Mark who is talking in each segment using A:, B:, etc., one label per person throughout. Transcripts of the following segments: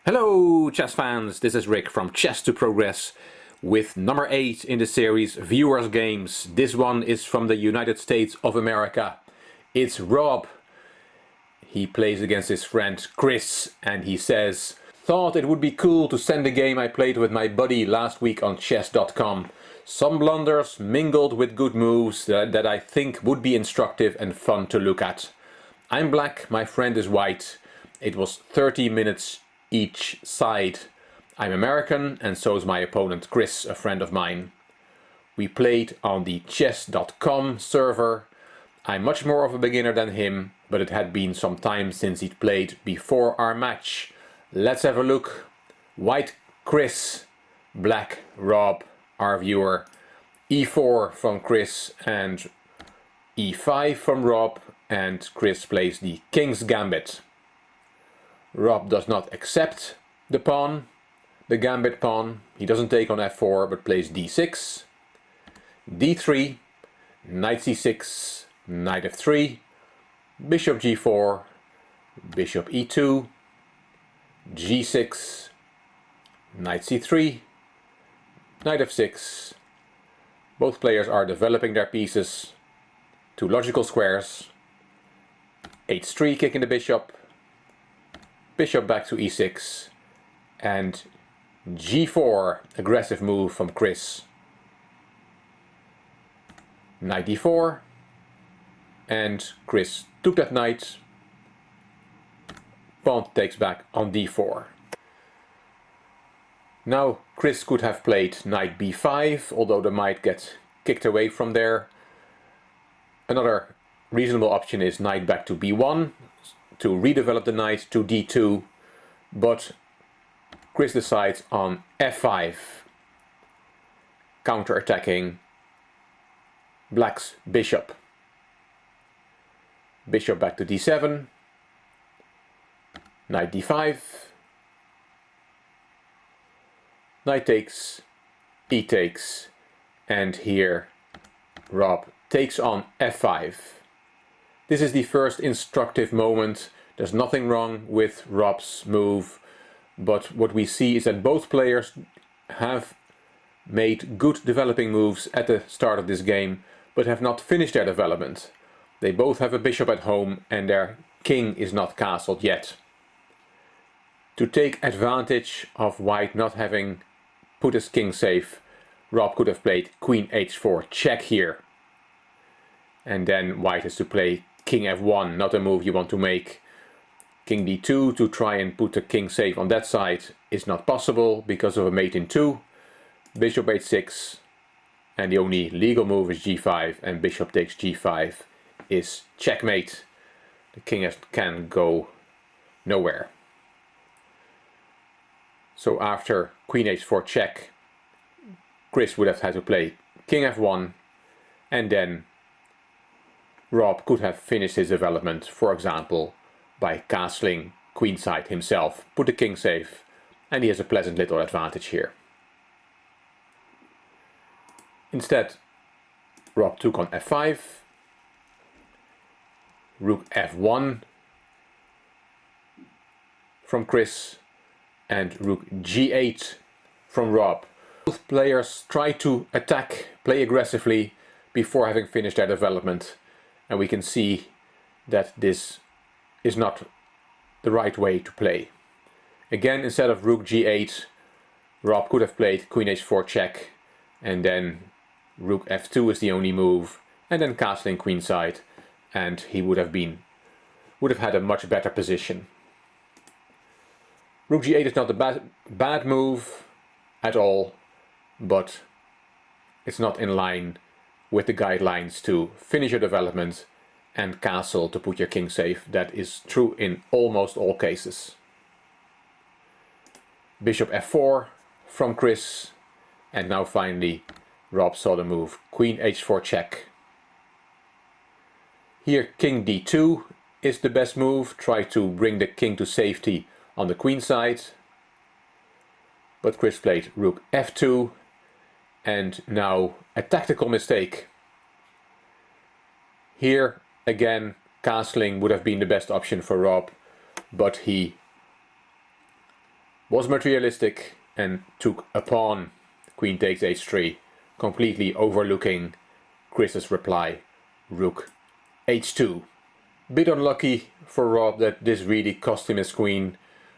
A: Hello chess fans, this is Rick from Chess to Progress with number 8 in the series Viewers Games. This one is from the United States of America. It's Rob. He plays against his friend Chris and he says, "Thought it would be cool to send a game I played with my buddy last week on chess.com. Some blunders mingled with good moves that I think would be instructive and fun to look at. I'm black, my friend is white. It was 30 minutes each side. I'm American and so is my opponent Chris, a friend of mine. We played on the chess.com server. I'm much more of a beginner than him, but it had been some time since he'd played before our match. Let's have a look. White Chris, black Rob, our viewer. E4 from Chris and E5 from Rob, and Chris plays the King's Gambit. Rob does not accept the pawn, the gambit pawn. He doesn't take on f4 but plays d6, d3, knight c6, knight f3, bishop g4, bishop e2, g6, knight c3, knight f6. Both players are developing their pieces to logical squares. h3, kicking the bishop, bishop back to e6, and g4, aggressive move from Chris. Knight d4, and Chris took that knight. Pawn takes back on d4. Now Chris could have played knight b5, although the might get kicked away from there. Another reasonable option is knight back to b1 to redevelop the knight to d2, but Chris decides on f5, counter-attacking black's bishop. Bishop back to d7, knight d5, knight takes, e takes, and here Rob takes on f5. This is the first instructive moment. There's nothing wrong with Rob's move, but what we see is that both players have made good developing moves at the start of this game, but have not finished their development. They both have a bishop at home and their king is not castled yet. To take advantage of white not having put his king safe, Rob could have played queen h4 check here. And then white has to play king f1, not a move you want to make. King d2 to try and put the king safe on that side is not possible because of a mate in 2. Bishop h6, and the only legal move is g5, and bishop takes g5 is checkmate. The king can go nowhere. So after queen h4 check, Chris would have had to play king f1, and then Rob could have finished his development, for example, by castling queenside himself, put the king safe, and he has a pleasant little advantage here. Instead, Rob took on f5, rook f1 from Chris, and rook g8 from Rob. Both players try to attack, play aggressively before having finished their development. And we can see that this is not the right way to play. Again, instead of rook g8, Rob could have played queen h4 check, and then rook f2 is the only move, and then castling queenside, and he would have had a much better position. Rook g8 is not a bad move at all, but it's not in line with the guidelines to finish your development and castle to put your king safe. That is true in almost all cases. Bishop f4 from Chris, and now finally Rob saw the move queen h4 check. Here king d2 is the best move, try to bring the king to safety on the queen side, but Chris played rook f2, and now a tactical mistake. Here again castling would have been the best option for Rob, but he was materialistic and took a pawn. Queen takes h3, completely overlooking Chris's reply, rook h2. Bit unlucky for Rob that this really cost him his queen.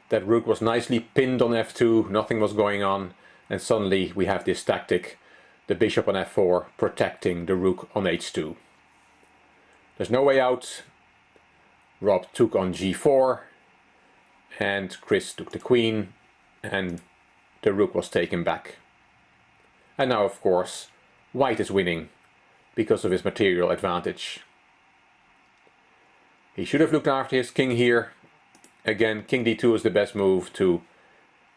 A: That rook was nicely pinned on f2, nothing was going on, and suddenly we have this tactic, the bishop on f4, protecting the rook on h2. There's no way out. Rob took on g4, and Chris took the queen, and the rook was taken back. And now, of course, white is winning because of his material advantage. He should have looked after his king here. Again, king d2 is the best move to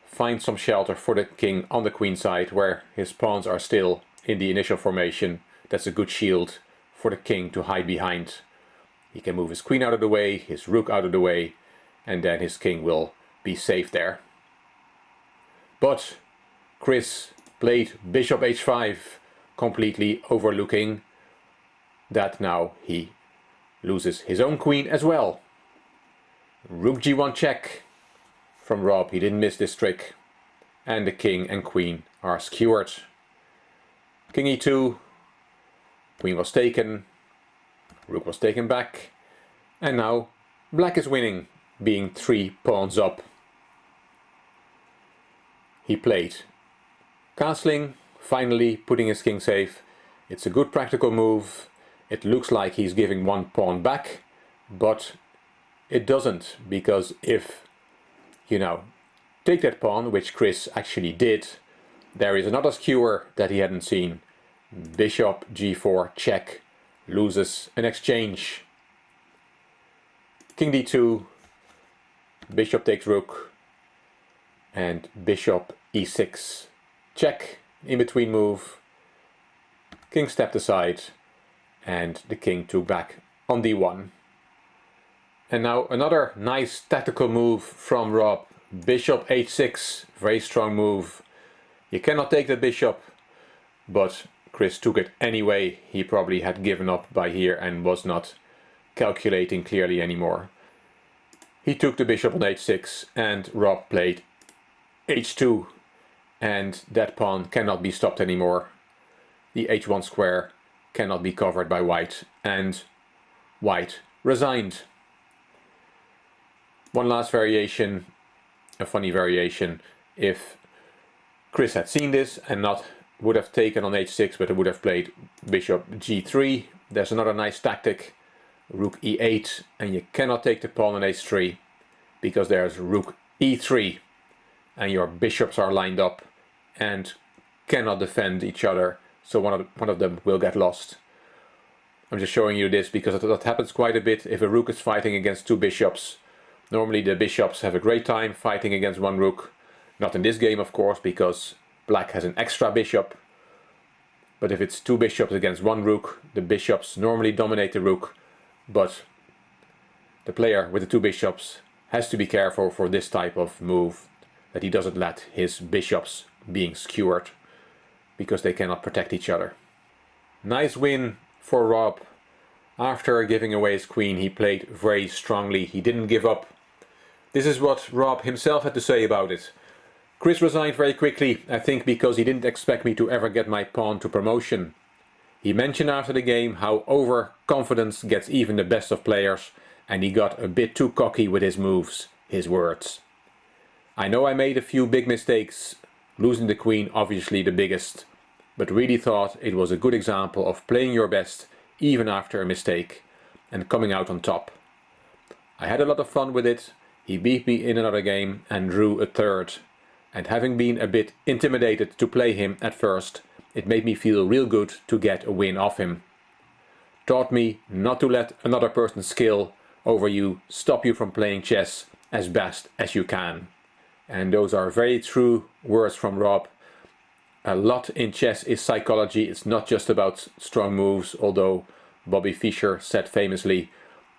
A: find some shelter for the king on the queen side, where his pawns are still in the initial formation. That's a good shield for the king to hide behind. He can move his queen out of the way, his rook out of the way, and then his king will be safe there. But Chris played bishop h5, completely overlooking that now he loses his own queen as well. Rook g1 check from Rob. He didn't miss this trick. And the king and queen are skewered. King e2, queen was taken, rook was taken back, and now black is winning, being 3 pawns up. He played castling, finally putting his king safe. It's a good practical move. It looks like he's giving 1 pawn back, but it doesn't, because if you now take that pawn, which Chris actually did, there is another skewer that he hadn't seen. Bishop g4 check, loses an exchange. King d2, bishop takes rook, and bishop e6 check, in between move. King stepped aside, and the king took back on d1. And now another nice tactical move from Rob. Bishop h6, very strong move. You cannot take the bishop, but Chris took it anyway. He probably had given up by here and was not calculating clearly anymore. He took the bishop on h6, and Rob played h2, and that pawn cannot be stopped anymore. The h1 square cannot be covered by white, and white resigned. One last variation, a funny variation. If Chris had seen this and not would have taken on h6, but it would have played bishop g3. There's another nice tactic, rook e8, and you cannot take the pawn on h3 because there's rook e3, and your bishops are lined up and cannot defend each other, so one of them will get lost. I'm just showing you this because that happens quite a bit. If a rook is fighting against 2 bishops, normally the bishops have a great time fighting against 1 rook. Not in this game, of course, because black has an extra bishop. But if it's 2 bishops against 1 rook, the bishops normally dominate the rook. But the player with the 2 bishops has to be careful for this type of move, that he doesn't let his bishops being skewered, because they cannot protect each other. Nice win for Rob. After giving away his queen, he played very strongly. He didn't give up. This is what Rob himself had to say about it. Chris resigned very quickly, I think because he didn't expect me to ever get my pawn to promotion. He mentioned after the game how overconfidence gets even the best of players, and he got a bit too cocky with his moves, his words. I know I made a few big mistakes, losing the queen obviously the biggest, but really thought it was a good example of playing your best even after a mistake and coming out on top. I had a lot of fun with it. He beat me in another game and drew a third. And having been a bit intimidated to play him at first, it made me feel real good to get a win off him. Taught me not to let another person's skill over you stop you from playing chess as best as you can. And those are very true words from Rob. A lot in chess is psychology. It's not just about strong moves, although Bobby Fischer said famously,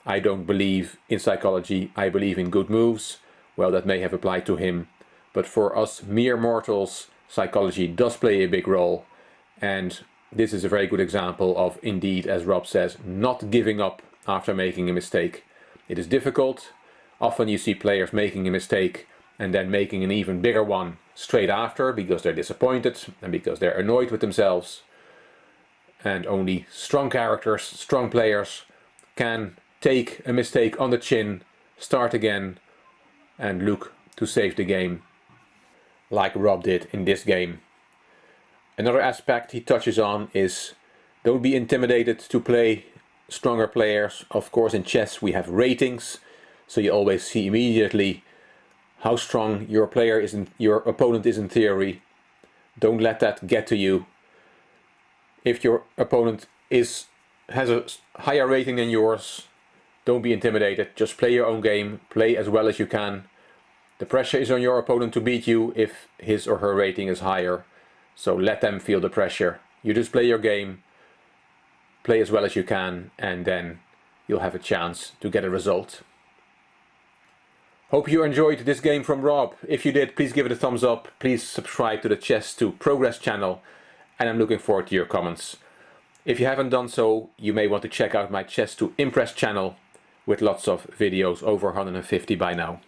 A: "I don't believe in psychology, I believe in good moves." Well, that may have applied to him. But for us mere mortals, psychology does play a big role. And this is a very good example of, indeed, as Rob says, not giving up after making a mistake. It is difficult. Often you see players making a mistake and then making an even bigger one straight after because they're disappointed and because they're annoyed with themselves. And only strong characters, strong players can take a mistake on the chin, start again and look to save the game, like Rob did in this game. Another aspect he touches on is don't be intimidated to play stronger players. Of course, in chess we have ratings, so you always see immediately how strong your player is, your opponent is in theory. Don't let that get to you. If your opponent has a higher rating than yours, don't be intimidated. Just play your own game, play as well as you can. The pressure is on your opponent to beat you if his or her rating is higher. So let them feel the pressure. You just play your game, play as well as you can, and then you'll have a chance to get a result. Hope you enjoyed this game from Rob. If you did, please give it a thumbs up. Please subscribe to the Chess to Progress channel, and I'm looking forward to your comments. If you haven't done so, you may want to check out my Chess to Impress channel with lots of videos, over 150 by now.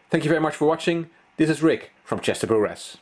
A: Thank you very much for watching. This is Rick from Chess to Progress.